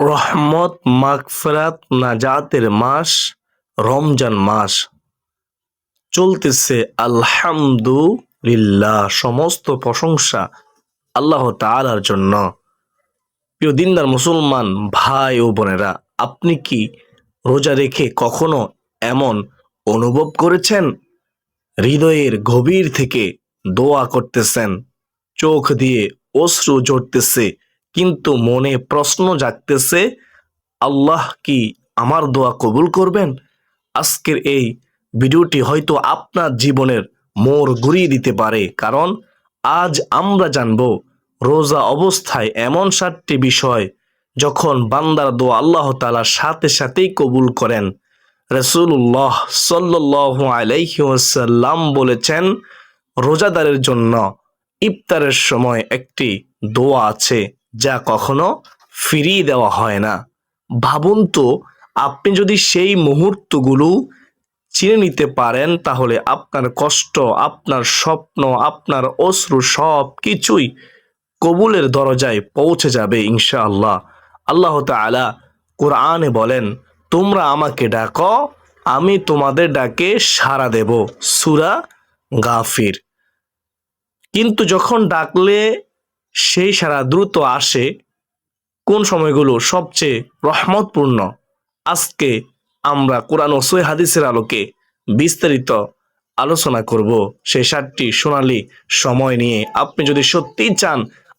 রহমত, মাগফিরাত, নাজাতের মাস রমজান মাস চলতেছে। আলহামদুলিল্লাহ, সমস্ত প্রশংসা আল্লাহ তাআলার জন্য। প্রিয় দিনদার মুসলমান ভাই ও বোনেরা, আপনি কি রোজা রেখে কখনো এমন অনুভব করেছেন হৃদয়ের গভীর থেকে দোয়া করতেছেন, চোখ দিয়ে অশ্রু ঝরতেছে, কিন্তু মনে প্রশ্ন জাগতেছে, আল্লাহ কি আমার দোয়া কবুল করবেন? আজকের এই ভিডিওটি হয়তো আপনার জীবনের মোড় ঘুরিয়ে দিতে পারে, কারণ আজ আমরা জানব রোজা অবস্থায় এমন 7টি বিষয় যখন বান্দার দোয়া আল্লাহ তাআলা সাথে সাথেই কবুল করেন। রাসূলুল্লাহ সাল্লাল্লাহু আলাইহি ওয়াসাল্লাম বলেছেন, রোজাদারের জন্য ইফতারের সময় একটি দোয়া আছে যা কখনো ফিরিয়ে দেওয়া হয় না। ভাবুন তো, আপনি যদি সেই মুহূর্তগুলো চিনে নিতে পারেন, তাহলে আপনার কষ্ট, আপনার স্বপ্ন, আপনার অশ্রু সব কিছুই কবুলের দরজায় পৌঁছে যাবে ইনশাআল্লাহ। আল্লাহ তাআলা কোরআনে বলেন, তোমরা আমাকে ডাকো, আমি তোমাদের ডাকে সাড়া দেব। সূরা গাফির। কিন্তু যখন ডাকলে সেই সাড়া দ্রুত আসে, কোন সময়গুলো সবচেয়ে রহমতপূর্ণ? আজকে আমরা কোরআন ও সহিহ হাদিসের আলোকে বিস্তারিত আলোচনা করব সেই 7টি সোনালী সময় নিয়ে। আপনি যদি সত্যিই চান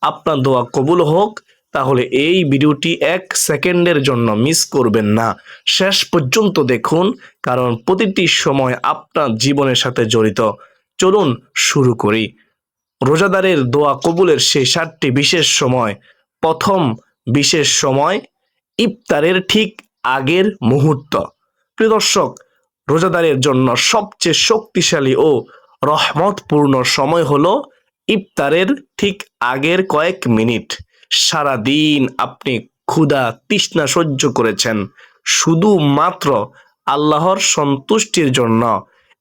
আপনার দোয়া কবুল হোক, তাহলে এই ভিডিওটি 1 সেকেন্ডের জন্য মিস করবেন না, শেষ পর্যন্ত দেখুন, কারণ প্রতিটি সময় আপনার জীবনের সাথে জড়িত। চলুন শুরু করি। রোজাদারের দোয়া কবুলের সেই 7টি বিশেষ সময়। প্রথম বিশেষ সময়, ইফতারের ঠিক আগের মুহূর্ত। প্রিয় দর্শক, রোজাদারের জন্য সবচেয়ে শক্তিশালী ও রহমতপূর্ণ সময় হলো ইফতারের ঠিক আগের কয়েক মিনিট। সারা দিন আপনি ক্ষুধা তৃষ্ণা সহ্য করেছেন শুধুমাত্র আল্লাহর সন্তুষ্টির জন্য।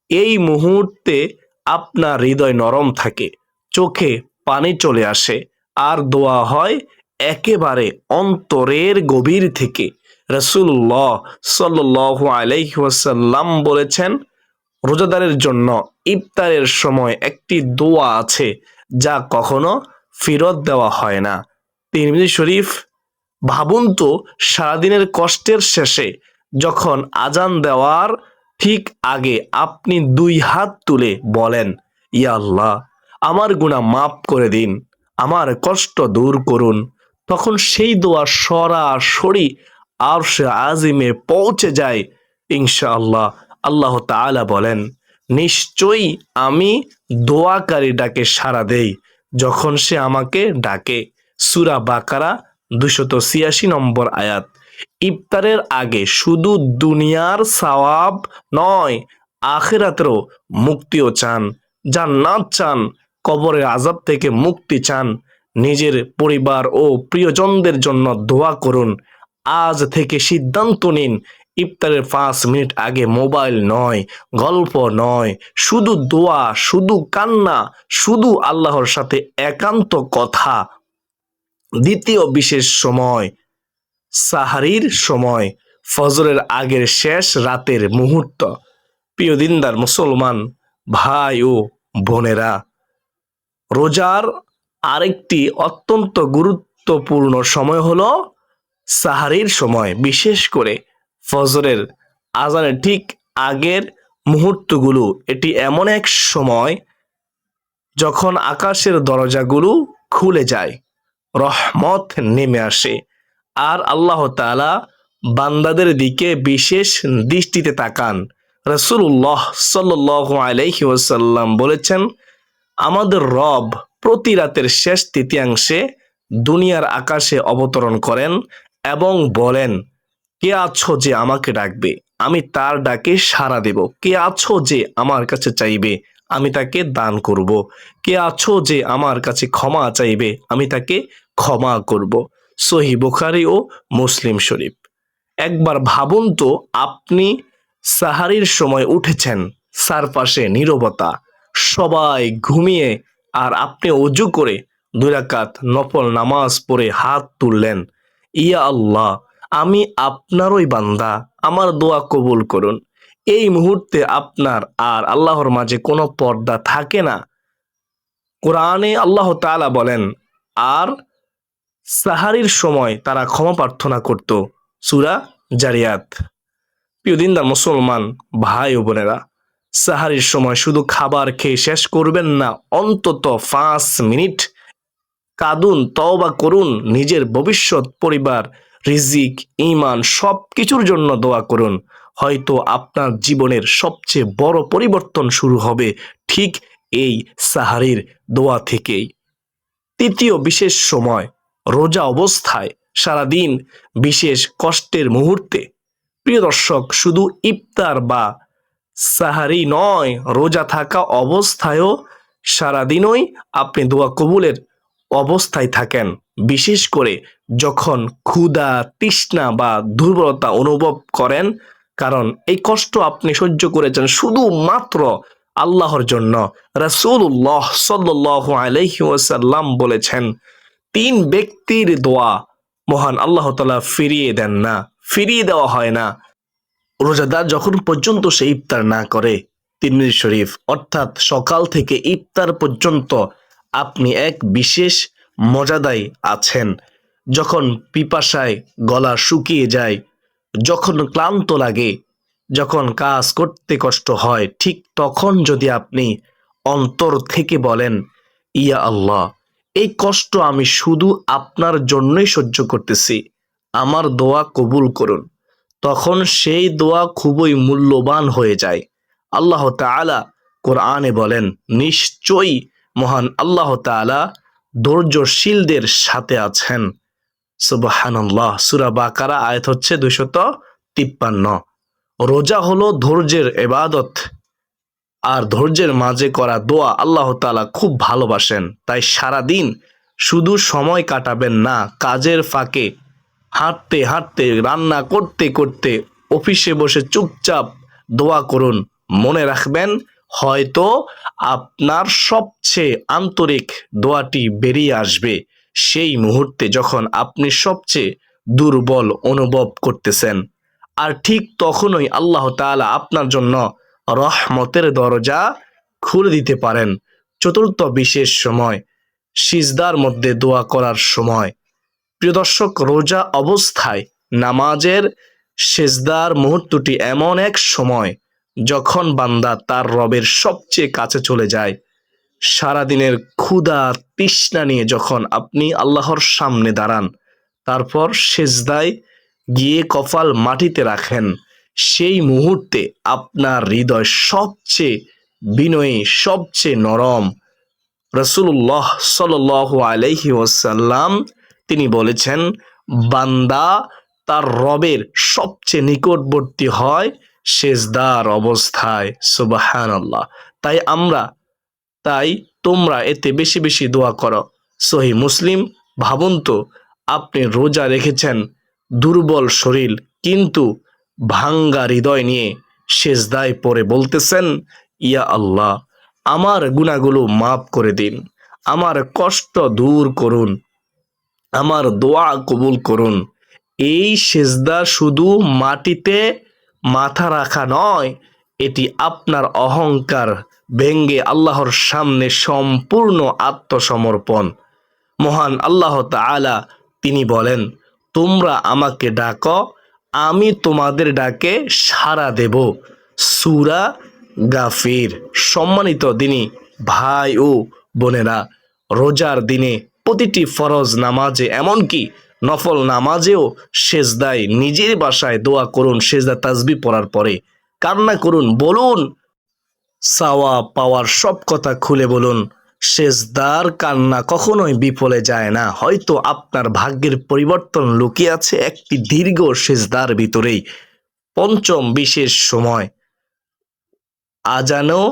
এই মুহূর্তে আপনার হৃদয় নরম থাকে, চোখে পানি চলে আসে, আর দোয়া হয় একেবারে অন্তরের গভীর থেকে। রাসূলুল্লাহ সাল্লাল্লাহু আলাইহি ওয়াসাল্লাম বলেছেন, রোজাদারের জন্য ইফতারের সময় একটি দোয়া আছে যা কখনো ফেরত দেওয়া হয় না। তিরমিজি শরীফ। ভাবুন তো, সারাদিনের কষ্টের শেষে যখন আজান দেওয়ার ঠিক আগে আপনি 2 হাত তুলে বলেন, ইয়া আল্লাহ, আমার গুনাহ মাফ করে দিন, আমার কষ্ট দূর করুন, তখন সেই দোয়া সরাসরি আরশে আজিমে পৌঁছে যায় ইনশাআল্লাহ। আল্লাহ তাআলা বলেন, নিশ্চয়ই আমি দোয়াকারী ডাকে সাড়া দেই যখন সে আমাকে ডাকে। সূরা বাকারা 286 নম্বর আয়াত। ইফতারের আগে শুধু দুনিয়ার সওয়াব নয়, আখিরাতেরও মুক্তিও চান, জান্নাত চান, কবরের আযাব থেকে মুক্তি চান, নিজের পরিবার ও প্রিয়জনদের জন্য দোয়া করুন। আজ থেকে সিদ্ধান্ত নিন, ইফতারের 5 মিনিট আগে মোবাইল নয়, গল্প নয়, শুধু দোয়া, শুধু কান্না, শুধু আল্লাহর সাথে একান্ত কথা। দ্বিতীয় বিশেষ সময়, সাহারির সময়, ফজরের আগের শেষ রাতের মুহূর্ত। প্রিয় দিনদার মুসলমান ভাই ও বোনেরা, রোজার আরেকটি অত্যন্ত গুরুত্বপূর্ণ সময় হলো সাহারির সময়, বিশেষ করে ফজরের আজানের ঠিক আগের মুহূর্তগুলো। এটি এমন এক সময় যখন আকাশের দরজাগুলো খুলে যায়, রহমত নেমে আসে, আর আল্লাহ তাআলা বান্দাদের দিকে বিশেষ দৃষ্টিতে তাকান। রাসূলুল্লাহ সাল্লাল্লাহু আলাইহি ওয়াসাল্লাম বলেছেন, আমাদের রব প্রতি রাতের শেষ তৃতীয়াংশে দুনিয়ার আকাশে অবতরণ করেন এবং বলেন, কে আছো যে আমাকে ডাকবে, আমি তার ডাকে সাড়া দেব। কে আছো যে আমার কাছে চাইবে, আমি তাকে দান করব। কে আছো যে আমার কাছে ক্ষমা চাইবে, আমি তাকে ক্ষমা করব। সহিহ বুখারী ও মুসলিম শরীফ। একবার ভাবুন তো, আপনি সাহারির সময় উঠেছেন, চারপাশে নীরবতা, সবাই ঘুমিয়ে, আর আপনি ওযু করে 2 রাকাত নফল নামাজ পড়ে হাত তুললেন, ইয়া আল্লাহ, আমি আপনারই বান্দা, আমার দোয়া কবুল করুন। এই মুহূর্তে আপনার আর আল্লাহর মাঝে কোনো পর্দা থাকে না। কোরআনে আল্লাহ তাআলা বলেন, আর সাহারির সময় তারা ক্ষমা প্রার্থনা করত। সূরা জারিয়াত। প্রিয় দিনদার মুসলমান ভাই ও বোনেরা, সাহারির সময় শুধু খাবার খেয়ে শেষ করবেন না, অন্তত 5 মিনিট কাঁদুন, তওবা করুন, নিজের ভবিষ্যৎ, পরিবার, রিজিক, ঈমান সব কিছুর জন্য দোয়া করুন। হয়তো আপনার জীবনের সবচেয়ে বড় পরিবর্তন শুরু হবে ঠিক এই সাহারির দোয়া থেকেই। তৃতীয় বিশেষ সময়, রোজা অবস্থায় সারাদিন বিশেষ কষ্টের মুহূর্তে। প্রিয় দর্শক, শুধু ইফতার বা সাহারি নয়, রোজা থাকা অবস্থায়ও সারাদিনই আপনি দোয়া কবুলের অবস্থায় থাকেন। বিশেষ করে যখন ক্ষুধা, তৃষ্ণা বা দুর্বলতা অনুভব করেন, কারণ এই কষ্ট আপনি সহ্য করেছেন শুধুমাত্র আল্লাহর জন্য। রাসূলুল্লাহ সাল্লাল্লাহু আলাইহি ওয়াসাল্লাম বলেছেন, 3 ব্যক্তির দোয়া মহান আল্লাহ তাআলা ফিরিয়ে দেন না, ফিরিয়ে দেওয়া হয় না। রোজাদার যখন পর্যন্ত সে ইফতার না করে, তিরমিজি শরীফ, অর্থাৎ সকাল থেকে ইফতার পর্যন্ত আপনি এক বিশেষ মর্যাদায় আছেন। যখন পিপাসায় গলা শুকিয়ে যায়, যখন ক্লান্ত লাগে, যখন কাজ করতে কষ্ট হয়, ঠিক তখন যদি আপনি অন্তর থেকে বলেন, ইয়া আল্লাহ, এই কষ্ট আমি শুধু আপনার জন্যই সহ্য করতেছি, আমার দোয়া কবুল করুন, তখন সেই দোয়া খুবই মূল্যবান হয়ে যায়। আল্লাহ তাআলা কোরআনে বলেন, নিশ্চয়ই মহান আল্লাহ তাআলা ধৈর্যশীলদের সাথে আছেন। সুবহানাল্লাহ। সূরা বাকারা আয়াত হচ্ছে 253। রোজা হলো ধৈর্যের ইবাদত, আর ধৈর্যের মাঝে করা দোয়া আল্লাহ তাআলা খুব ভালোবাসেন। তাই সারাদিন শুধু সময় কাটাবেন না, কাজের ফাঁকে হাঁটতে হাঁটতে, রান্না করতে করতে, অফিসে বসে চুপচাপ দোয়া করুন। মনে রাখবেন, হয়তো আপনার সবচেয়ে আন্তরিক দোয়াটি বেরিয়ে আসবে সেই মুহূর্তে যখন আপনি সবচেয়ে দুর্বল অনুভব করতেছেন। আর ঠিক তখনই আল্লাহ তাআলা আপনার জন্য রহমতের দরজা খুলে দিতে পারেন। চতুর্থ বিশেষ সময়, সিজদার মধ্যে দোয়া করার সময়। প্রিয় দর্শক, রোজা অবস্থায় নামাজের সেজদার মুহূর্তটি এমন এক সময় যখন বান্দা তার রবের সবচেয়ে কাছে চলে যায়। সারাদিনের ক্ষুধা, তৃষ্ণা নিয়ে যখন আপনি আল্লাহর সামনে দাঁড়ান, তারপর সেজদায় গিয়ে কপাল মাটিতে রাখেন, সেই মুহূর্তে আপনার হৃদয় সবচেয়ে বিনয়ী, সবচেয়ে নরম। রাসূলুল্লাহ সাল্লাল্লাহু আলাইহি ওয়াসাল্লাম তিনি বলেছেন, বান্দা তার রবের সবচেয়ে নিকটবর্তী হয় সেজদার অবস্থায়। সুবহানাল্লাহ। তাই তোমরা এতে বেশি বেশি দোয়া করো। সহি মুসলিম। ভাবুন তো, আপনি রোজা রেখেছেন, দুর্বল শরীর, কিন্তু ভাঙ্গা হৃদয় নিয়ে সেজদায় পড়ে বলতেছেন, ইয়া আল্লাহ, আমার গুনাহগুলো মাফ করে দিন, আমার কষ্ট দূর করুন, আমার দোয়া কবুল করুন। এই সেজদা শুধু মাটিতে মাথা রাখা নয়, এটি আপনার অহংকার ভেঙ্গে আল্লাহর সামনে সম্পূর্ণ আত্মসমর্পণ। মহান আল্লাহ তাআলা তিনি বলেন, তোমরা আমাকে ডাকো, আমি তোমাদের ডাকে সাড়া দেব। সূরা গাফির। সম্মানিত দিনী ভাই ও বোনেরা, রোজার দিনে প্রতিটি ফরজ নামাজে, এমনকি নফল নামাজেও সেজদায় নিজের বাসায় দোয়া করুন। সেজদা তাসবিহ পড়ার পরে কান্না করুন, বলুন, চাওয়া পাওয়ার সব কথা খুলে বলুন। সেজদার কান্না কখনোই বিফলে যায় না। হয়তো আপনার ভাগ্যের পরিবর্তন লুকিয়ে আছে একটি দীর্ঘ সেজদার ভিতরেই। পঞ্চম বিশেষ সময়, আজান ও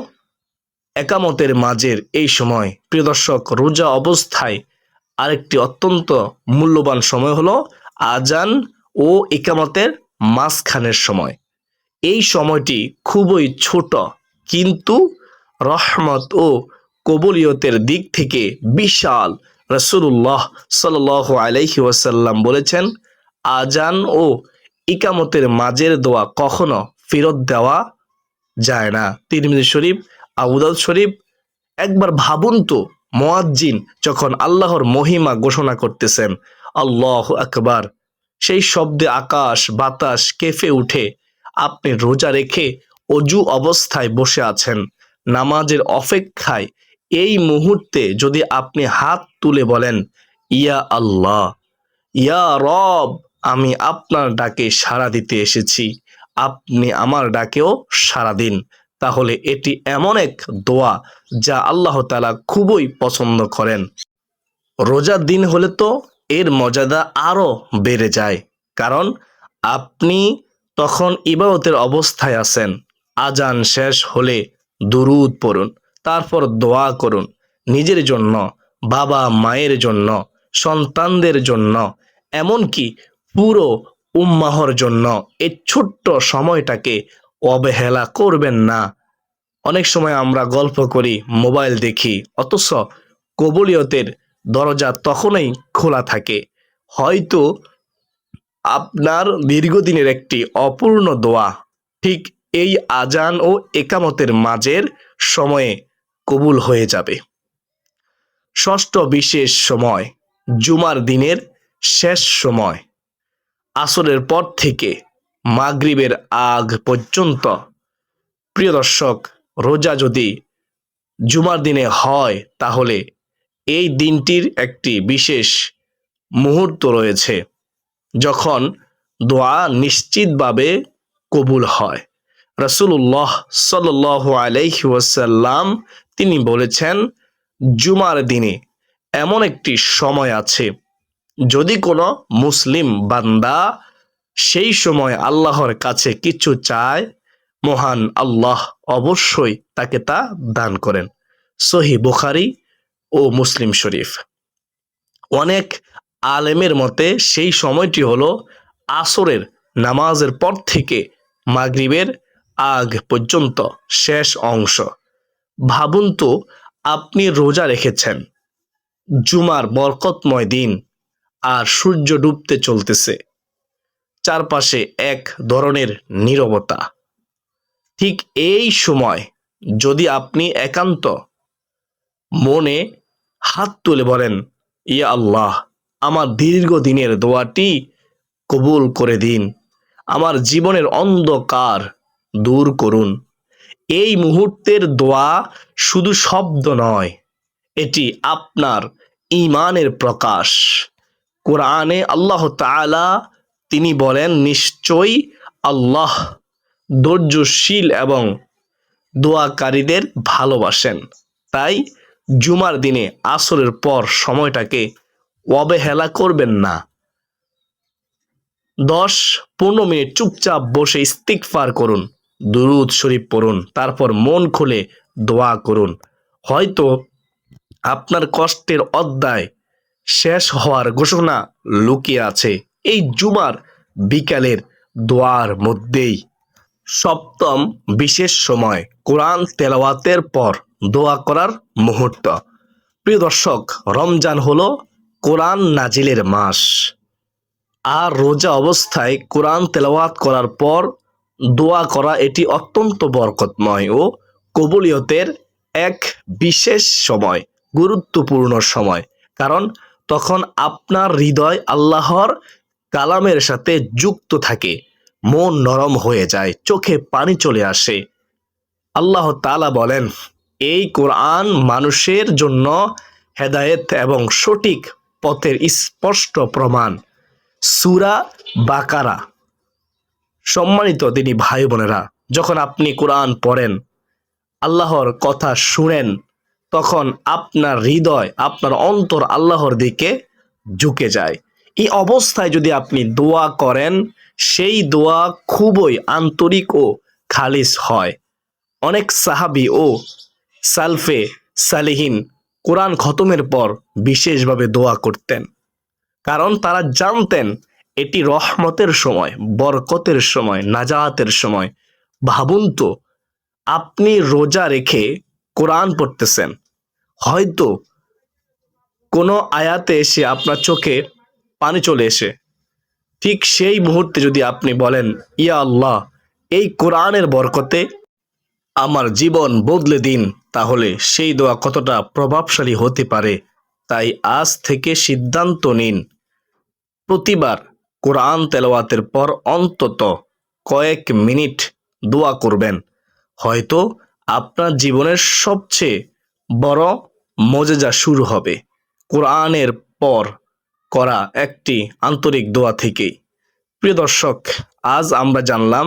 একামতের মাঝের এই সময়। প্রিয় দর্শক, রোজা অবস্থায় আরেকটি অত্যন্ত মূল্যবান সময় হলো আজান ও ইকামতের মাঝখানের সময়। এই সময়টি খুবই ছোট, কিন্তু রহমত ও কবুলিয়তের দিক থেকে বিশাল। রাসূলুল্লাহ সাল্লাল্লাহু আলাইহি ওয়াসাল্লাম বলেছেন, আজান ও ইকামতের মাঝের দোয়া কখনো ফেরত দেওয়া যায় না। তিরমিজি শরীফ, আবু দাউদ শরীফ। একবার ভাবুন তো, মুয়াজ্জিন যখন আল্লাহর মহিমা ঘোষণা করতেছেন, আল্লাহু আকবার, সেই শব্দে আকাশ বাতাস কেঁপে উঠে। আপনি রোজা রেখে অজু অবস্থায় বসে আছেন, নামাজের অপেক্ষায়। এই মুহূর্তে যদি আপনি হাত তুলে বলেন, ইয়া আল্লাহ, ইয়া রব, আমি আপনার ডাকে সাড়া দিতে এসেছি, আপনি আমার ডাকেও সাড়া দিন, তাহলে এটি এমন এক দোয়া যা আল্লাহ তাআলা খুবই পছন্দ করেন। রোজার দিন হলে তো এর মর্যাদা আরো বেড়ে যায়, কারণ আপনি তখন ইবাদতের অবস্থায় আছেন। আজান শেষ হলে দুরূদ পড়ুন, তারপর দোয়া করুন, নিজের জন্য, বাবা মায়ের জন্য, সন্তানদের জন্য, এমনকি পুরো উম্মাহর জন্য। এই ছোট্ট সময়টাকে অবহেলা করবেন না। অনেক সময় আমরা গল্প করি, মোবাইল দেখি, অথচ কবুলিয়তের দরজা তখনই খোলা থাকে। হয়তো আপনার দীর্ঘদিনের একটি অপূর্ণ দোয়া ঠিক এই আজান ও একামতের মাঝের সময়ে কবুল হয়ে যাবে। ষষ্ঠ বিশেষ সময়, জুমার দিনের শেষ সময়, আসরের পর থেকে মাগরিবের আগ পর্যন্ত। প্রিয় দর্শক, রোজা যদি জুমার দিনে হয় তাহলে এই দিনটির একটি বিশেষ মুহূর্ত রয়েছে যখন দোয়া নিশ্চিতভাবে কবুল হয়। রাসূলুল্লাহ সাল্লাল্লাহু আলাইহি ওয়াসাল্লাম তিনি বলেছেন, জুমার দিনে এমন একটি সময় আছে, যদি কোনো মুসলিম বান্দা সেই সময় আল্লাহর কাছে কিছু চায়, মহান আল্লাহ অবশ্যই তাকে তা দান করেন। সহিহ বুখারী ও মুসলিম শরীফ। অনেক আলেমের মতে সেই সময়টি হলো আসরের নামাজের পর থেকে মাগরিবের আগ পর্যন্ত শেষ অংশ। ভাবুন তো, আপনি রোজা রেখেছেন, জুমার বরকতময় দিন, আর সূর্য ডুবতে চলতেছে, চারপাশে এক ধরনের নীরবতা। ঠিক এই সময় যদি আপনি একান্ত মনে হাত তুলে বলেন, ইয়া আল্লাহ, আমার দীর্ঘদিনের দোয়াটি কবুল করে দিন, আমার জীবনের অন্ধকার দূর করুন। এই মুহূর্তের দোয়া শুধু শব্দ নয়, এটি আপনার ঈমানের প্রকাশ। কোরআনে আল্লাহ তাআলা তিনি বলেন, নিশ্চয়ই আল্লাহ ধৈর্যশীল এবং দোয়াকারীদের ভালোবাসেন। তাই জুমার দিনে আসরের পর সময়টাকে অবহেলা করবেন না। 10-15 মিনিট চুপচাপ বসে ইস্তিগফার করুন, দুরূদ শরীফ পড়ুন, তারপর মন খুলে দোয়া করুন। হয়তো আপনার কষ্টের অধ্যায় শেষ হওয়ার ঘোষণা লুকিয়ে আছে এই জুমার বিকালের দোয়ার মধ্যেই। সপ্তম বিশেষ সময়, কোরআন তেলাওয়াতের পর দোয়া করার মুহূর্ত। প্রিয় দর্শক, রমজান হলো কোরআন নাজিলের মাস, আর রোজা অবস্থায় কোরআন তেলাওয়াত করার পর দোয়া করা এটি অত্যন্ত বরকতময় ও কবুলিয়তের এক বিশেষ সময়, গুরুত্বপূর্ণ সময়। কারণ তখন আপনার হৃদয় আল্লাহর কালামের সাথে যুক্ত থাকে, মন নরম হয়ে যায়, চোখে পানি চলে আসে। আল্লাহ তাআলা বলেন, এই কোরআন মানুষের জন্য হেদায়েত এবং সঠিক পথের স্পষ্ট প্রমাণ। সূরা বাকারা। সম্মানিত দিনী ভাই বোনেরা, যখন আপনি কোরআন পড়েন, আল্লাহর কথা শুনেন, তখন আপনার হৃদয়, আপনার অন্তর আল্লাহর দিকে ঝুঁকে যায়। এই অবস্থায় যদি আপনি দোয়া করেন, সেই দোয়া খুবই আন্তরিক ও খালিস হয়। অনেক সাহাবী ও সালফে সালেহিন কোরআন খতমের পর বিশেষভাবে দোয়া করতেন, কারণ তারা জানতেন এটি রহমতের সময়, বরকতের সময়, নাজাতের সময়। ভাবুন তো, আপনি রোজা রেখে কোরআন পড়তেছেন, হয়তো কোনো আয়াতে এসে আপনার চোখে পানি চলে এসে, ঠিক সেই মুহূর্তে যদি আপনি বলেন, ইয়া আল্লাহ, এই কোরআনের বরকতে আমার জীবন বদলে দিন, তাহলে সেই দোয়া কতটা প্রভাবশালী হতে পারে। তাই আজ থেকে সিদ্ধান্ত নিন, প্রতিবার কোরআন তেলাওয়াতের পর অন্তত কয়েক মিনিট দোয়া করবেন। হয়তো আপনার জীবনের সবচেয়ে বড় মজেজা শুরু হবে কোরআনের পর করা একটি আন্তরিক দোয়া থেকেই। প্রিয় দর্শক, আজ আমরা জানলাম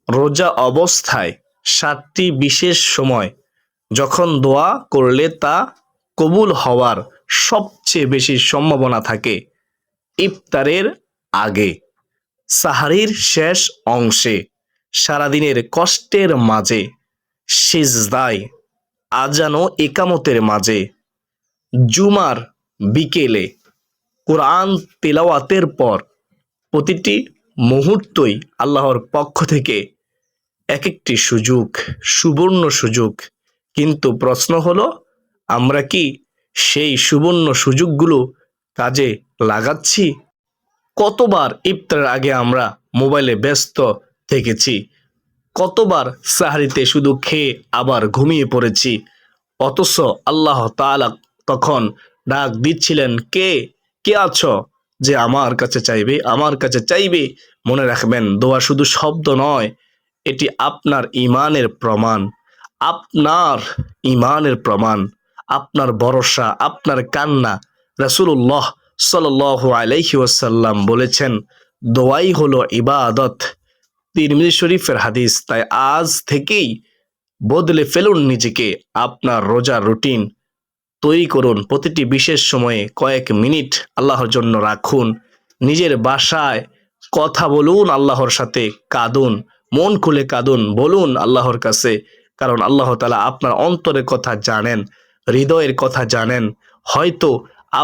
রোজা অবস্থায় 7টি বিশেষ সময় যখন দোয়া করলে তা কবুল হওয়ার সবচেয়ে বেশি সম্ভাবনা থাকে। ইফতারের আগে, সাহারির শেষ অংশে, সারাদিনের কষ্টের মাঝে, সিজদায়, আজান ও ইকামতের মাঝে, জুমার বিকেলে, কোরআন তিলাওয়াতের পর। প্রতিটি মুহূর্তই আল্লাহর পক্ষ থেকে এক একটি সুযোগ, সুবর্ণ সুযোগ। কিন্তু প্রশ্ন হলো, আমরা কি সেই সুবর্ণ সুযোগগুলো কাজে লাগাচ্ছি? কতবার ইফতারের আগে আমরা মোবাইলে ব্যস্ত থেকেছি, কতবার সাহরিতে শুধু খেয়ে আবার ঘুমিয়ে পড়েছি, অথচ আল্লাহ তাআলা তখন ডাক দিচ্ছিলেন, কে কে আছো যে আমার কাছে চাইবে, আমার কাছে চাইবে। মনে রাখবেন, দোয়া শুধু শব্দ নয়, এটি আপনার ঈমানের প্রমাণ, আপনার ঈমানের প্রমাণ, আপনার ভরসা, আপনার কান্না। রাসূলুল্লাহ সাল্লাল্লাহু আলাইহি ওয়াসাল্লাম বলেছেন, দোয়াই হলো ইবাদত। তিরমিজি শরীফের হাদিস। তাই আজ থেকেই বদলে ফেলুন নিজেকে, আপনার রোজার রুটিন তৈরি করুন। প্রতিটি বিশেষ সময়ে কয়েক মিনিট আল্লাহর জন্য রাখুন। নিজের বাসায় কথা বলুন, আল্লাহর সাথে কাঁদুন, মন খুলে কাঁদুন, বলুন আল্লাহর কাছে। কারণ আল্লাহ তাআলা আপনার অন্তরের কথা জানেন, হৃদয়ের কথা জানেন। হয়তো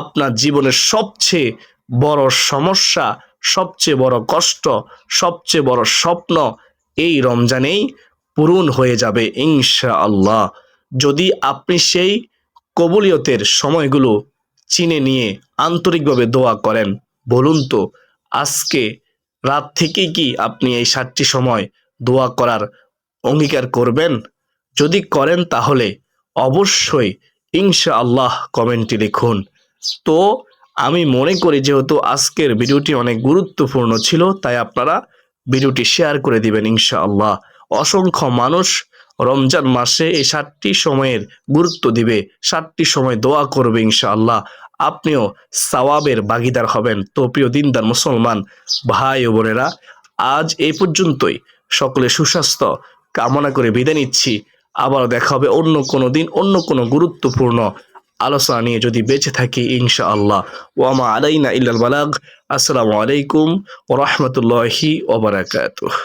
আপনার জীবনের সবচেয়ে বড় সমস্যা, সবচেয়ে বড় কষ্ট, সবচেয়ে বড় স্বপ্ন এই রমজানেই পূরণ হয়ে যাবে ইনশাআল্লাহ। যদি আপনি সেই কবুলিয়তের সময়গুলো চিনে নিয়ে আন্তরিকভাবে দোয়া করেন, বলুন তো আজকে রাত থেকেই কি আপনি এই 7টি সময় দোয়া করার অঙ্গীকার করবেন? যদি করেন তাহলে অবশ্যই ইনশাআল্লাহ কমেন্টে লিখুন। তো আমি মনে করি যেহেতু আজকের ভিডিওটি অনেক গুরুত্বপূর্ণ ছিল, তাই আপনারা ভিডিওটি শেয়ার করে দিবেন ইনশাআল্লাহ। অসংখ্য মানুষ রমজান মাসে এই 7টি সময়ের গুরুত্ব দিবে, 7টি সময় দোয়া করবে ইনশাআল্লাহ। আপনিও সওয়াবের ভাগীদার হবেন। তো প্রিয় দিনদার মুসলমান ভাই ও বোনেরা, আজ এই পর্যন্তই। সকলে সুস্বাস্থ্য কামনা করে বিদায় নিচ্ছি। আবার দেখা হবে অন্য কোনো দিন, অন্য কোনো গুরুত্বপূর্ণ আলোচনা নিয়ে, যদি বেঁচে থাকি ইনশাআল্লাহ। ওয়ামা আলাইনা ইল্লাল বালাগ। আসসালামু আলাইকুম ওয়া রাহমাতুল্লাহি ওয়া বারাকাতুহু।